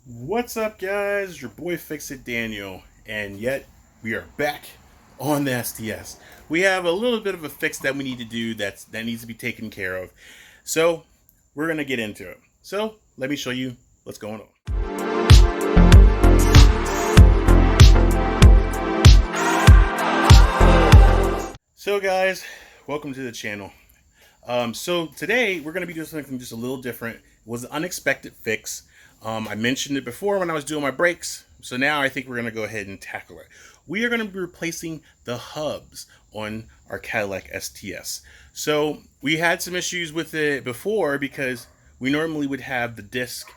What's up, guys? It's your boy Fix It Daniel, and yet we are back on the STS. We have a little bit of a fix that we need to do that needs to be taken care of. So we're gonna get into it. So let me show you what's going on. So guys, welcome to the channel. So today we're gonna be doing something just a little different. It was an unexpected fix. I mentioned it before when I was doing my brakes, so now I think we're going to go ahead and tackle it. We are going to be replacing the hubs on our Cadlliac STS. So we had some issues with it before because we normally would have the disc,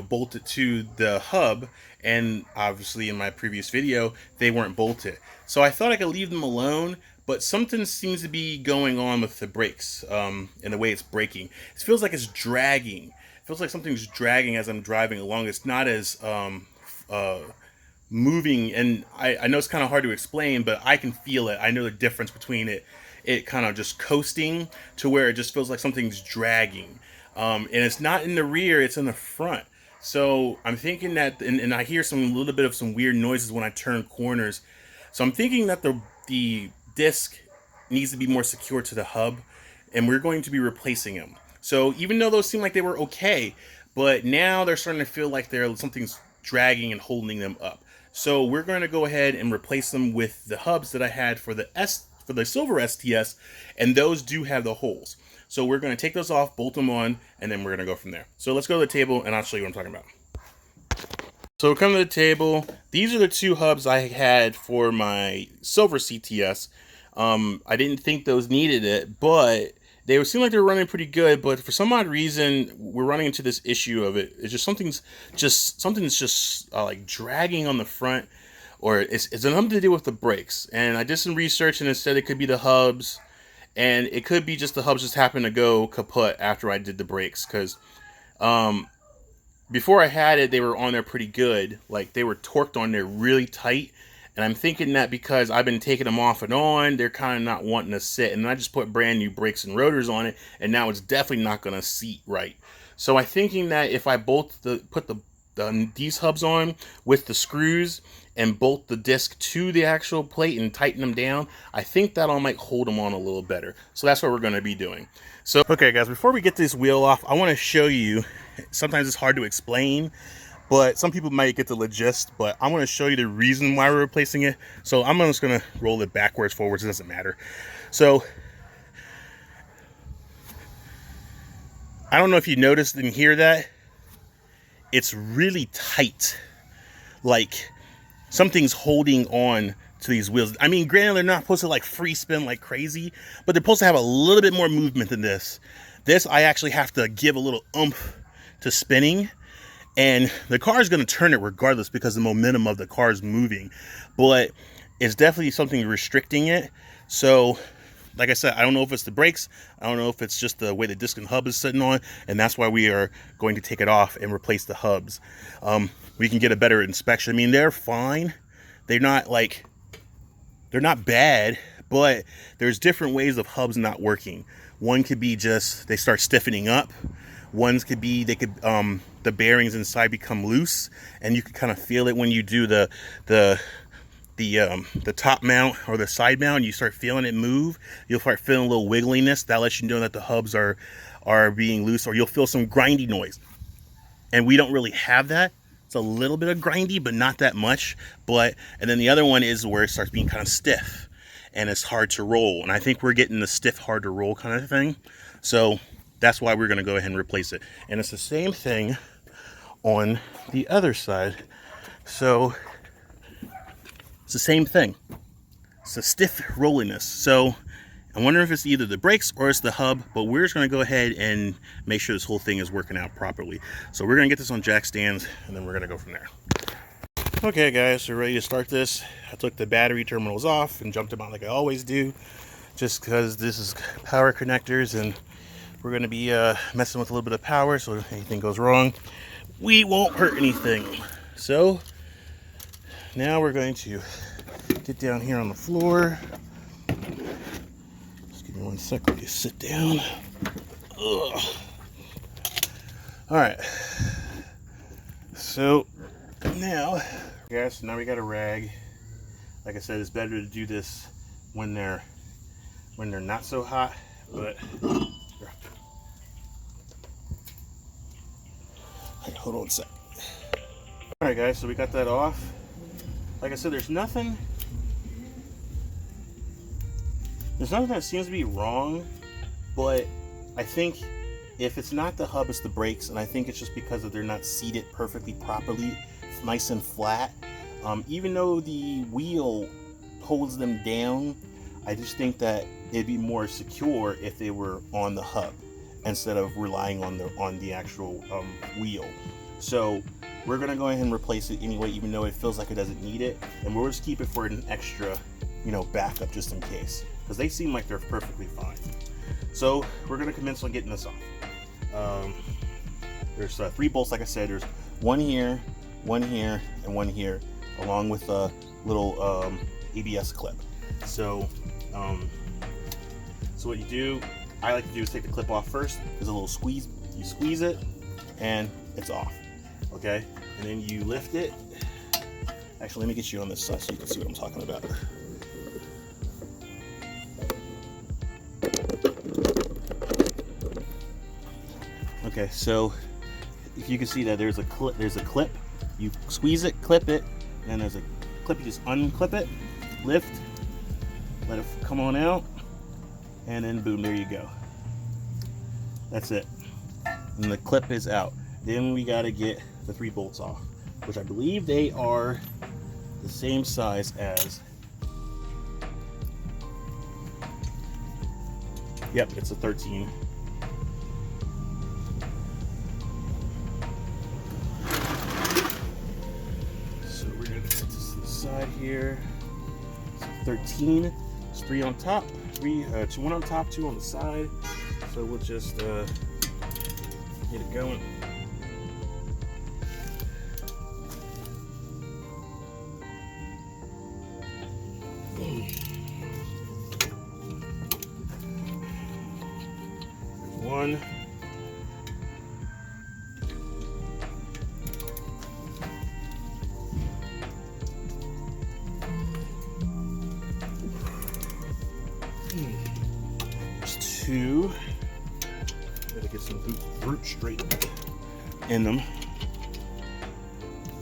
bolted to the hub, and obviously in my previous video, they weren't bolted. So I thought I could leave them alone, but something seems to be going on with the brakes and the way it's braking. It feels like it's dragging. Feels like something's dragging as I'm driving along. It's not as moving, and I know it's kind of hard to explain, but I can feel it. I know the difference between it kind of just coasting to where it just feels like something's dragging. And it's not in the rear, it's in the front. So I'm thinking that, and I hear some little bit of some weird noises when I turn corners. So I'm thinking that the disc needs to be more secure to the hub, and we're going to be replacing them. So even though those seem like they were okay, but now they're starting to feel like something's dragging and holding them up. So we're going to go ahead and replace them with the hubs that I had for the silver STS, and those do have the holes. So we're going to take those off, bolt them on, and then we're going to go from there. So let's go to the table and I'll show you what I'm talking about. So we'll come to the table. These are the two hubs I had for my silver CTS. I didn't think those needed it, but they seem like they're running pretty good. But for some odd reason, we're running into this issue of it. It's just something's just like dragging on the front, or it's something to do with the brakes. And I did some research, and it said it could be the hubs, and it could be just the hubs just happened to go kaput after I did the brakes, because before I had it, they were on there pretty good. Like, they were torqued on there really tight. And I'm thinking that because I've been taking them off and on, they're kind of not wanting to sit. And I just put brand new brakes and rotors on it, and now it's definitely not going to seat right. So I'm thinking that if I put these hubs on with the screws and bolt the disc to the actual plate and tighten them down, I think that'll might hold them on a little better. So that's what we're going to be doing. So, okay guys, before we get this wheel off, I want to show you, sometimes it's hard to explain, but some people might get the gist, but I'm going to show you the reason why we're replacing it. So I'm just going to roll it backwards, forwards, it doesn't matter. So I don't know if you noticed and hear that. It's really tight. Like something's holding on to these wheels. I mean, granted, they're not supposed to like free spin like crazy, but they're supposed to have a little bit more movement than this. This, I actually have to give a little oomph to spinning, and the car is going to turn it regardless because the momentum of the car is moving, but it's definitely something restricting it. So like I said, I don't know if it's the brakes, I don't know if it's just the way the disc and hub is sitting on, and that's why we are going to take it off and replace the hubs. We can get a better inspection. I mean, they're fine. They're not bad, but there's different ways of hubs not working. One could be just they start stiffening up. Ones could be the bearings inside become loose, and you can kind of feel it when you do the top mount or the side mount. You start feeling it move. You'll start feeling a little wiggliness. That lets you know that the hubs are being loose, or you'll feel some grindy noise. And we don't really have that. It's a little bit of grindy, but not that much. And then the other one is where it starts being kind of stiff and it's hard to roll. And I think we're getting the stiff, hard to roll kind of thing. So that's why we're going to go ahead and replace it. And it's the same thing on the other side. So it's the same thing. It's a stiff rolliness. So I wonder if it's either the brakes or it's the hub, but we're just going to go ahead and make sure this whole thing is working out properly. So we're going to get this on jack stands, and then we're going to go from there. Okay guys, so we're ready to start this. I took the battery terminals off and jumped them out like I always do, just because this is power connectors, and we're going to be messing with a little bit of power, so if anything goes wrong, we won't hurt anything. So now we're going to get down here on the floor. Just give me 1 second to sit down. Ugh. All right. So now, yes, now we got a rag. Like I said, it's better to do this when they're not so hot, but hold on a sec. All right, guys, so we got that off. Like I said, there's nothing that seems to be wrong, but I think if it's not the hub, it's the brakes, and I think it's just because they're not seated perfectly properly, nice and flat. Even though the wheel holds them down, I just think that it'd be more secure if they were on the hub instead of relying on the actual wheel. So we're gonna go ahead and replace it anyway, even though it feels like it doesn't need it, and we'll just keep it for an extra, backup just in case, because they seem like they're perfectly fine. So we're gonna commence on getting this off. There's 3 bolts, like I said. There's one here, and one here, along with a little ABS clip. So what I like to do is take the clip off first. There's a little squeeze. You squeeze it, and it's off. Okay, and then you lift it. Actually, let me get you on this side so you can see what I'm talking about. Okay, so if you can see that there's a clip. You squeeze it, clip it, and there's a clip. You just unclip it, lift, let it come on out, and then boom, there you go. That's it. And the clip is out. Then we got to get the 3 bolts off, which I believe they are the same size as. Yep, it's a 13. So we're gonna put this to the side here. So 13. It's 3 on top, 1 on top, 2 on the side. So we'll just get it going. One. There's 2. Gotta get some root straight in them.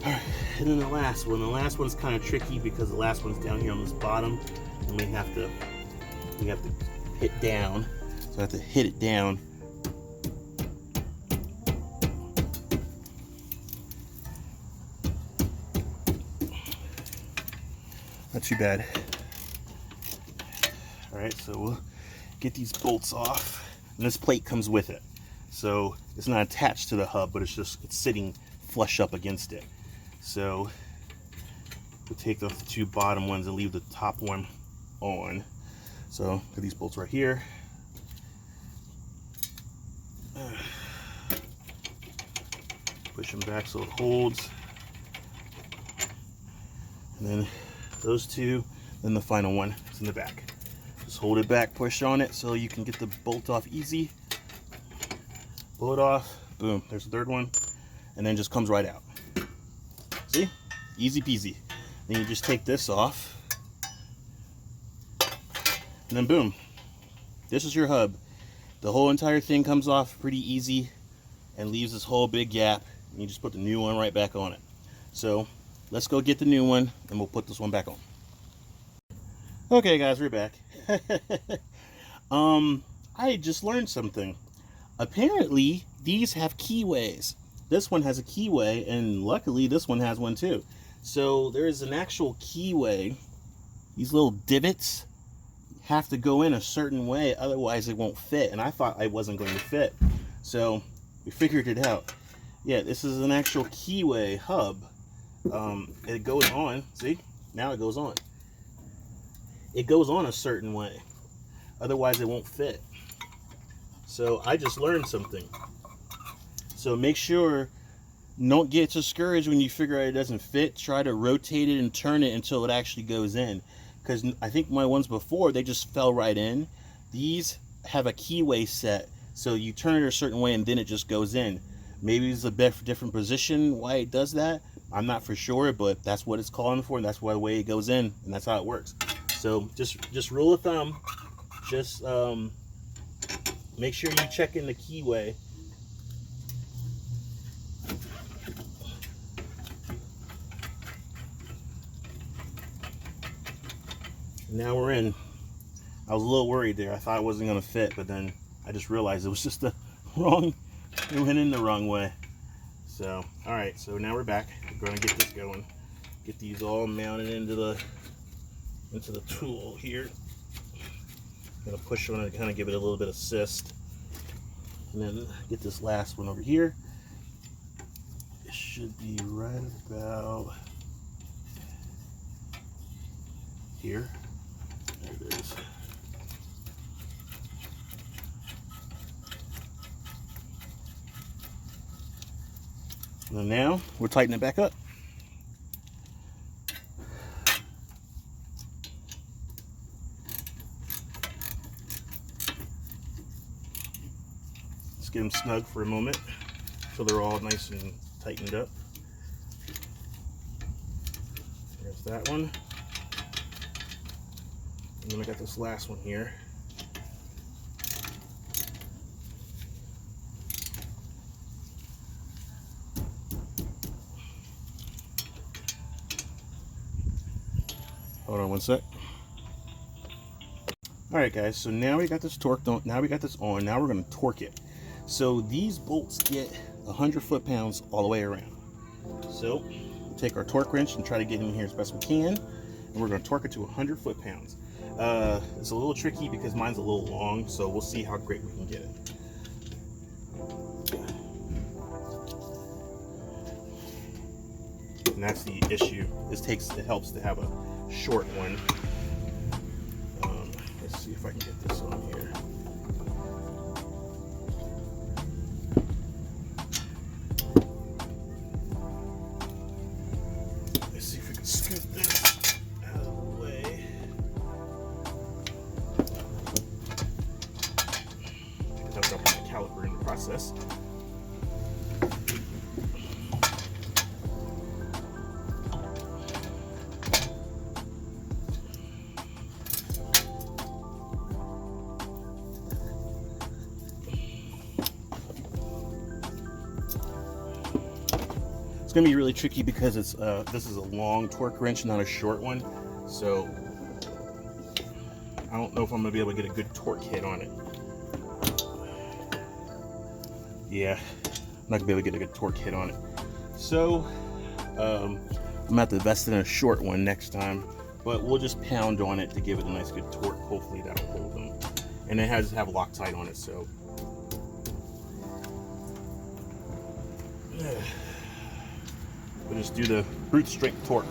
Alright, and then the last one. The last one's kind of tricky because the last one's down here on this bottom, and we have to hit down. So I have to hit it down. Not too bad. Alright, so we'll get these bolts off. And this plate comes with it. So it's not attached to the hub, but it's sitting flush up against it. So we'll take off the 2 bottom ones and leave the top one on. So put these bolts right here. Push them back so it holds. And then those 2, then the final one is in the back. Just hold it back, push on it so you can get the bolt off easy. Pull it off, boom, there's the 3rd one, and then just comes right out. See? Easy peasy. Then you just take this off, and then boom, this is your hub. The whole entire thing comes off pretty easy and leaves this whole big gap, and you just put the new one right back on it. So let's go get the new one, and we'll put this one back on. Okay guys, we're back. I just learned something. Apparently these have keyways. This one has a keyway, and luckily this one has one too. So there is an actual keyway. These little divots have to go in a certain way, otherwise it won't fit, and I thought I wasn't going to fit. So we figured it out. Yeah, this is an actual keyway hub. It goes on, see? Now it goes on. It goes on a certain way, otherwise it won't fit. So I just learned something. So make sure, don't get discouraged when you figure out it doesn't fit. Try to rotate it and turn it until it actually goes in, because I think my ones before, they just fell right in. These have a keyway set, so you turn it a certain way and then it just goes in. Maybe it's a different position why it does that. I'm not for sure, but that's what it's calling for, and that's why the way it goes in, and that's how it works. So just rule of thumb, just make sure you check in the keyway. Now we're in. I was a little worried there. I thought it wasn't gonna fit, but then I just realized it was just the wrong, it went in the wrong way. So, all right, so now we're back. We're gonna get this going. Get these all mounted into the tool here. Gonna push on it to kind of give it a little bit of assist. And then get this last one over here. It should be right about here. There it is. And now we're tightening it back up. Let's get them snug for a moment so they're all nice and tightened up. There's that one. And then I got this last one here. Hold on one sec. Alright guys, so now we got this torqued on, now we got this on, now we're going to torque it. So these bolts get 100 foot-pounds all the way around. So we'll take our torque wrench and try to get in here as best we can, and we're going to torque it to 100 foot-pounds. It's a little tricky because mine's a little long, so we'll see how great we can get it. And that's the issue. It helps to have a short one. Let's see if I can get this on here. Let's see if we can scoot this out of the way. I have to put my caliper in the process. It's gonna be really tricky because it's this is a long torque wrench, not a short one. So I don't know if I'm gonna be able to get a good torque hit on it. Yeah, I'm not gonna be able to get a good torque hit on it. So I'm gonna have to invest in a short one next time, but we'll just pound on it to give it a nice good torque. Hopefully that'll hold them. And it has to have Loctite on it, so. We'll just do the brute strength torque.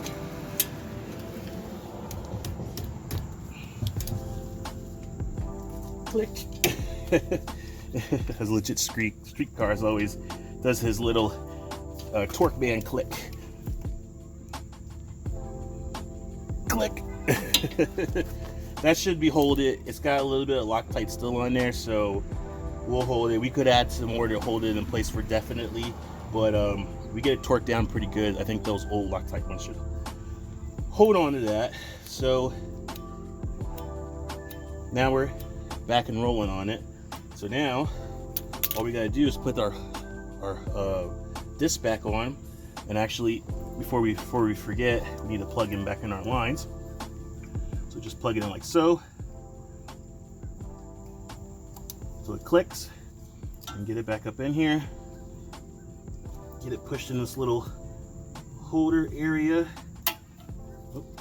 Click. Has legit street cars always does his little torque band click. Click. That should be hold it. It's got a little bit of Loctite still on there, so we'll hold it. We could add some more to hold it in place for definitely, but we get it torqued down pretty good. I think those old Loctite ones should hold on to that. So now we're back and rolling on it. So now all we gotta do is put our disc back on, and actually before we forget, we need to plug in back in our lines. So just plug it in like so. So it clicks, and get it back up in here. Get it pushed in this little holder area. Oop.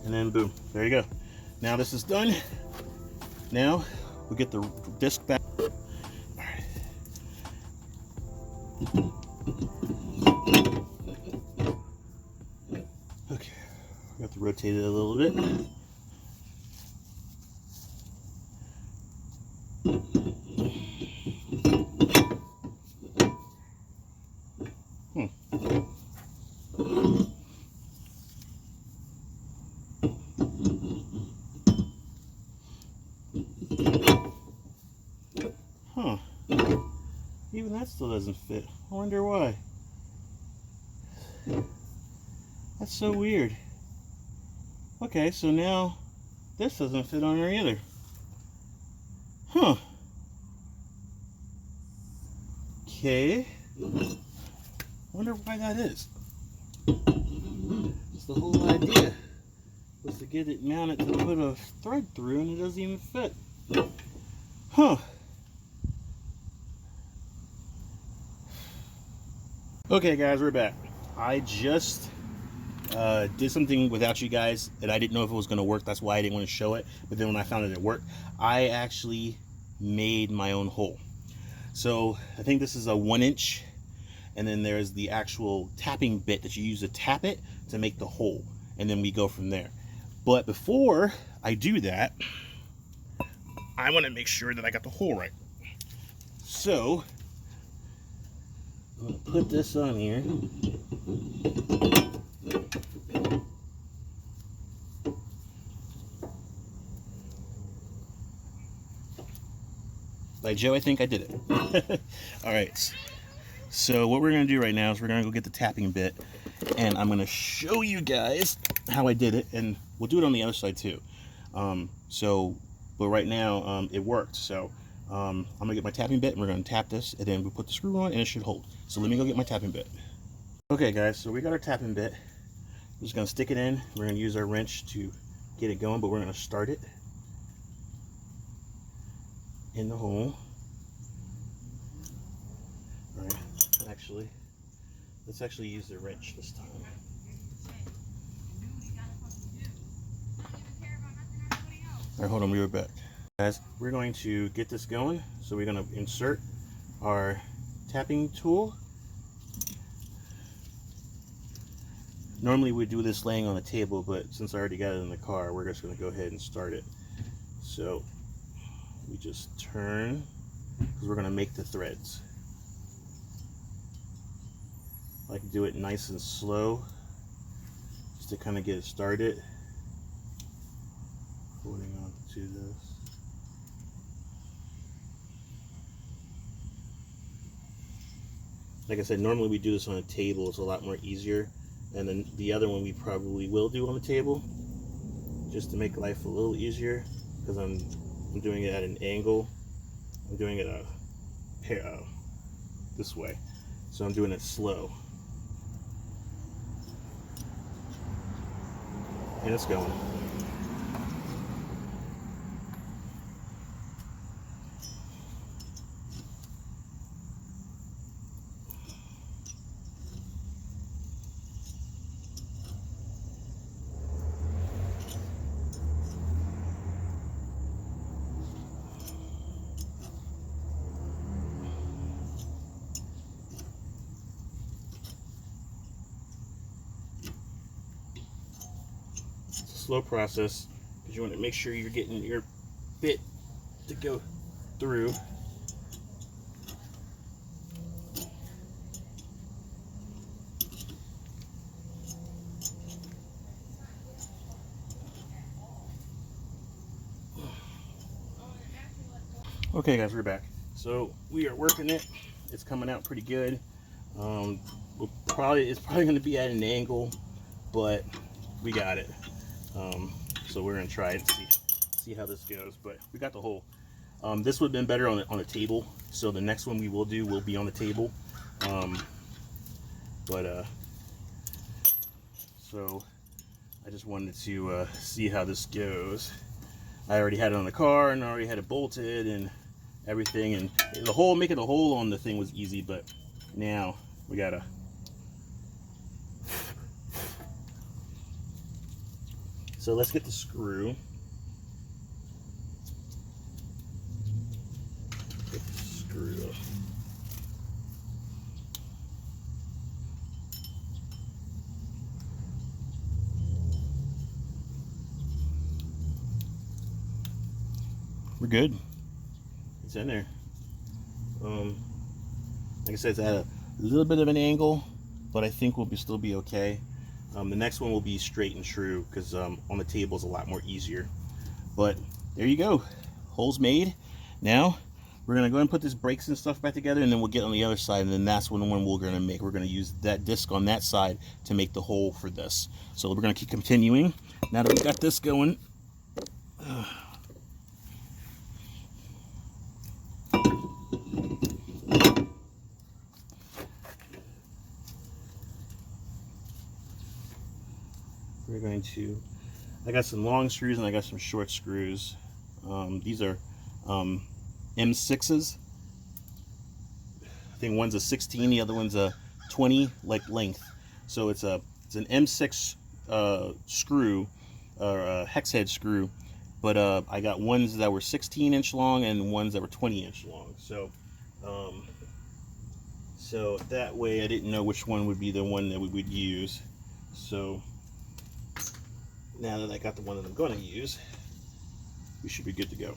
And then boom, there you go. Now this is done. Now we get the disc back. All right. Okay, we have to rotate it a little bit. still doesn't fit. I wonder why. That's so weird. Okay, so now this doesn't fit on there either. Huh. Okay. Wonder why that is. It's the whole idea was to get it mounted to put a thread through, and it doesn't even fit. Huh. Okay guys, we're back. I just did something without you guys, and I didn't know if it was going to work. That's why I didn't want to show it. But then when I found that it worked, I actually made my own hole. So I think this is a 1-inch, and then there's the actual tapping bit that you use to tap it to make the hole, and then we go from there. But before I do that, I want to make sure that I got the hole right. So I'm going to put this on here. By Joe, I think I did it. All right. So what we're going to do right now is we're going to go get the tapping bit, and I'm going to show you guys how I did it, and we'll do it on the other side too. But right now it worked. So I'm going to get my tapping bit, and we're going to tap this, and then we put the screw on, and it should hold. So let me go get my tapping bit. Okay guys, so we got our tapping bit. We're just going to stick it in. We're going to use our wrench to get it going, but we're going to start it in the hole. All right, let's actually use the wrench this time. All right, hold on, we'll be back. Guys, we're going to get this going. So we're going to insert our tapping tool. Normally we do this laying on the table, but since I already got it in the car, we're just going to go ahead and start it. So we just turn, because we're going to make the threads. I like to do it nice and slow, just to kind of get it started. Holding on to this. Like I said, normally we do this on a table. It's a lot more easier. And then the other one we probably will do on the table, just to make life a little easier, because I'm doing it at an angle. I'm doing it this way, so I'm doing it slow, and it's going. Slow process, because you want to make sure you're getting your bit to go through. Okay guys, we're back. So we are working it. It's coming out pretty good. It's probably going to be at an angle, but we got it. So we're gonna try it and see how this goes. But we got the hole. This would have been better on a table. So the next one we will do will be on the table. So I just wanted to see how this goes. I already had it on the car, and I already had it bolted and everything. And making a hole on the thing was easy, but now we gotta. So let's get the screw. Get the screw up. We're good. It's in there. Like I said, it's at a little bit of an angle, but I think we'll still be okay. The next one will be straight and true, because on the table is a lot more easier. But there you go, holes made. Now We're gonna go ahead and put this brakes and stuff back together, and then we'll get on the other side, and then that's when the one we're gonna make. We're gonna use that disc on that side to make the hole for this. So we're gonna keep continuing. Now that we got this going, we're going to, I got some long screws and I got some short screws. These are M6s. I think one's a 16, the other one's a 20 like length. So it's an M6 screw, or a hex head screw, but I got ones that were 16-inch long and ones that were 20-inch long. So so that way I didn't know which one would be the one that we would use. So now that I got the one that I'm going to use, we should be good to go.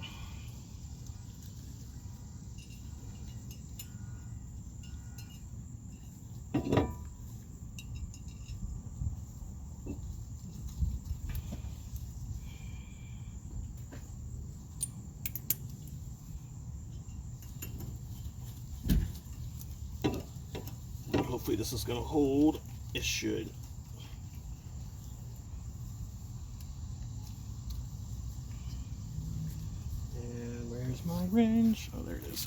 Hopefully this is going to hold. It should. And where's my wrench? Oh, there it is.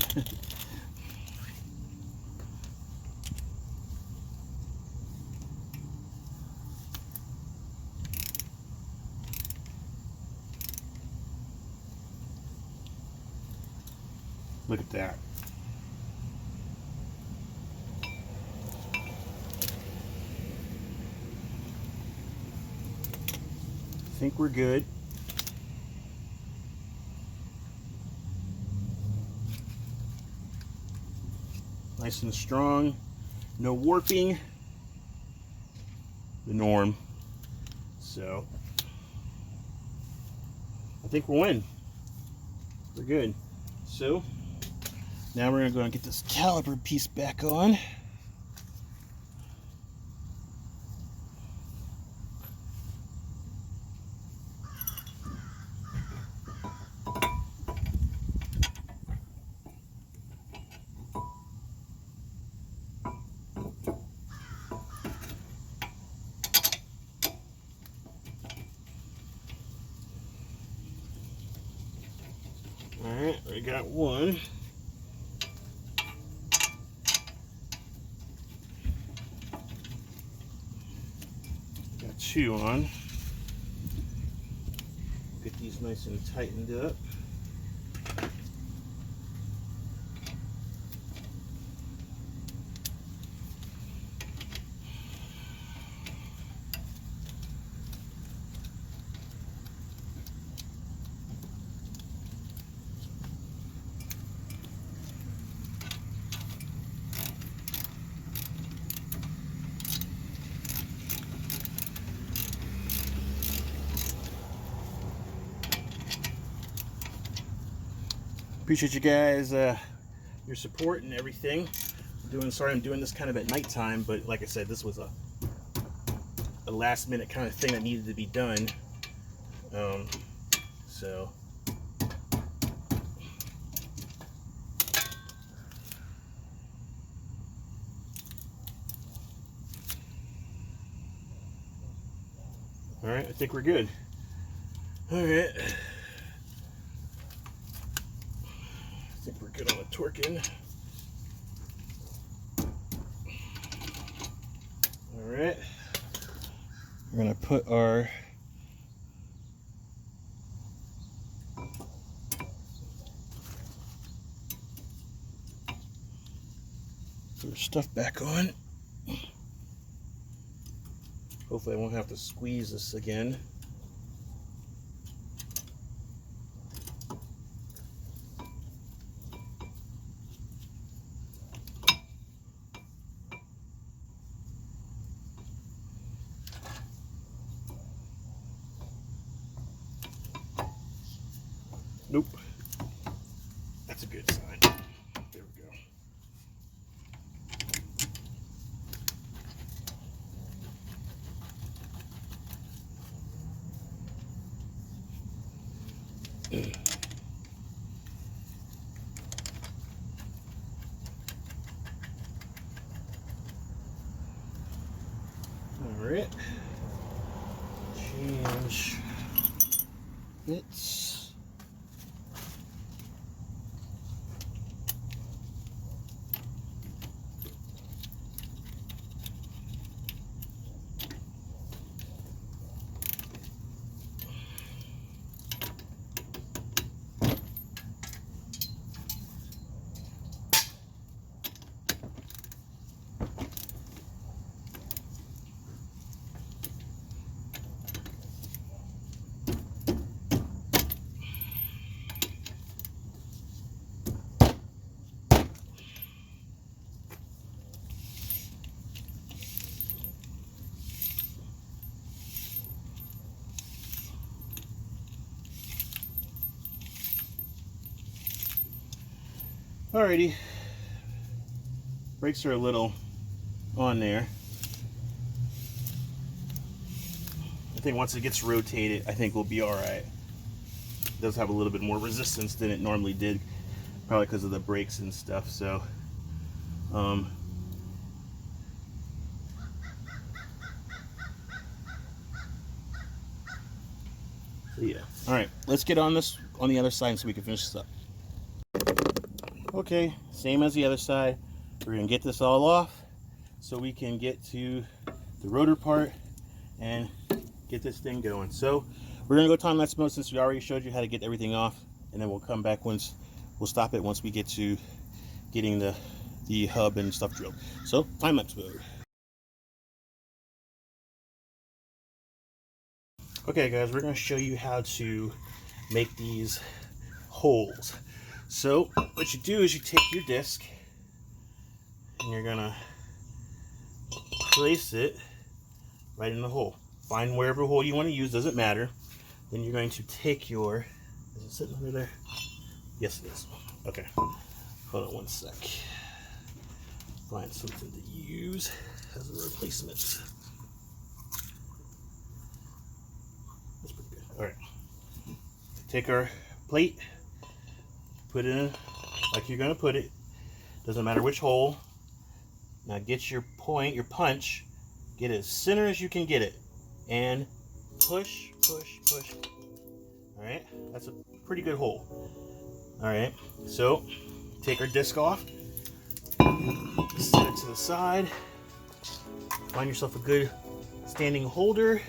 Look at that. I think we're good. Nice and strong. No warping. The norm. So I think we'll win. We're good. So now we're going to go and get this caliper piece back on. Alright, we got one. Got two on. Get these nice and tightened up. Appreciate you guys, your support and everything. Sorry I'm doing this kind of at nighttime, but like I said, this was a last minute kind of thing that needed to be done. So all right, I think we're good. All right. I think we're good on the torquing. All right, we're gonna put our stuff back on. Hopefully I won't have to squeeze this again. Nope. That's a good sign. There we go. Alright. Change bits. Alrighty, brakes are a little on there. I think once it gets rotated, I think we'll be alright. It does have a little bit more resistance than it normally did, probably because of the brakes and stuff, so yeah. Alright, let's get on this on the other side so we can finish this up. Okay, same as the other side. We're going to get this all off so we can get to the rotor part and get this thing going. So we're going to go time-lapse mode since we already showed you how to get everything off, and then we'll come back we'll stop it once we get to getting the hub and stuff drilled. So time-lapse mode. Okay guys, we're going to show you how to make these holes. So what you do is you take your disc and you're gonna place it right in the hole. Find wherever hole you want to use, doesn't matter. Then you're going to take your, is it sitting under there? Yes it is. Okay, hold on one sec. Find something to use as a replacement. That's pretty good. All right, take our plate, put it in like you're gonna put it. Doesn't matter which hole. Now get your point, your punch, get it as center as you can get it, and push, push, push. All right, that's a pretty good hole. All right, so take our disc off, set it to the side, find yourself a good standing holder.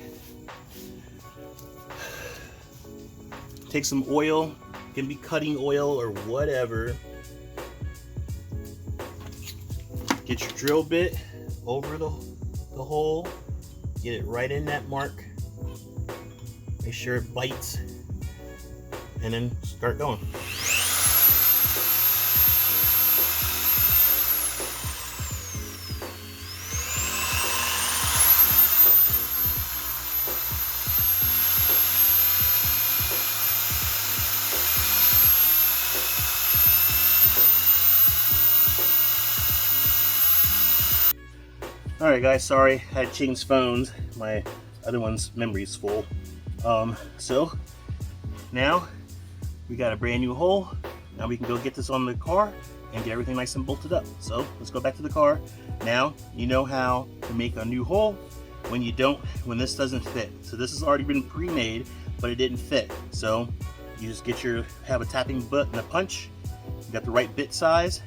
Take some oil. Can be cutting oil or whatever. Get your drill bit over the hole. Get it right in that mark. Make sure it bites. And then start going. Alright guys, sorry, I had to change phones. My other one's memory's full. So now we got a brand new hole. Now we can go get this on the car and get everything nice and bolted up. So let's go back to the car. Now you know how to make a new hole when this doesn't fit. So this has already been pre-made, but it didn't fit. So you just have a tapping button and a punch. You got the right bit size,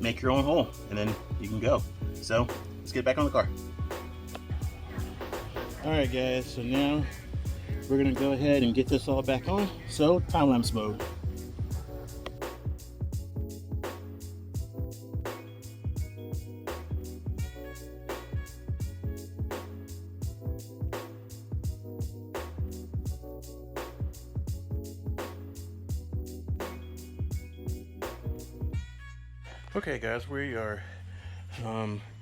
make your own hole, and then you can go. So let's get back on the car. Alright guys, so now we're going to go ahead and get this all back on. So time-lapse mode. Okay guys, we are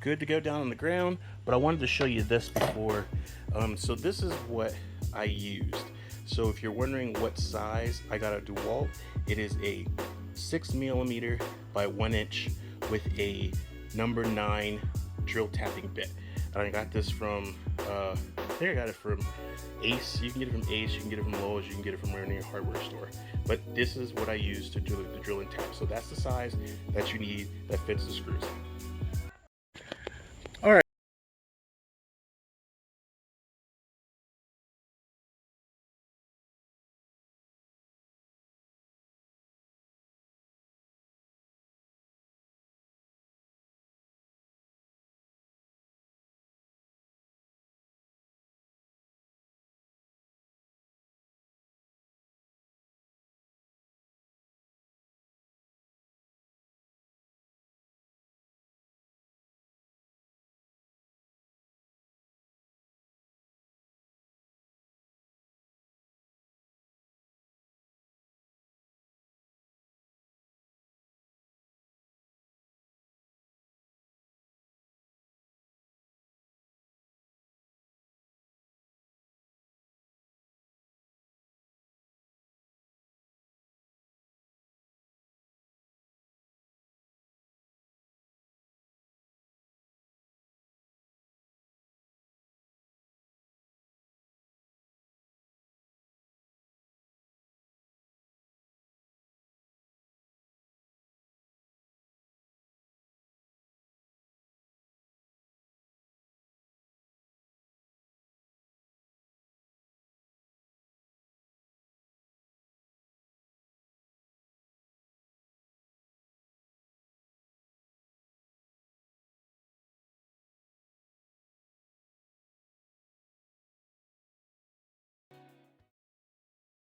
good to go down on the ground, but I wanted to show you this before. So this is what I used. So if you're wondering what size I got a DeWalt, it is a 6mm by 1 inch with a number 9 drill tapping bit. And I got this from I think I got it from Ace. You can get it from Ace, you can get it from Lowe's, you can get it from any hardware store. But this is what I use to drill and tap. So that's the size that you need that fits the screws.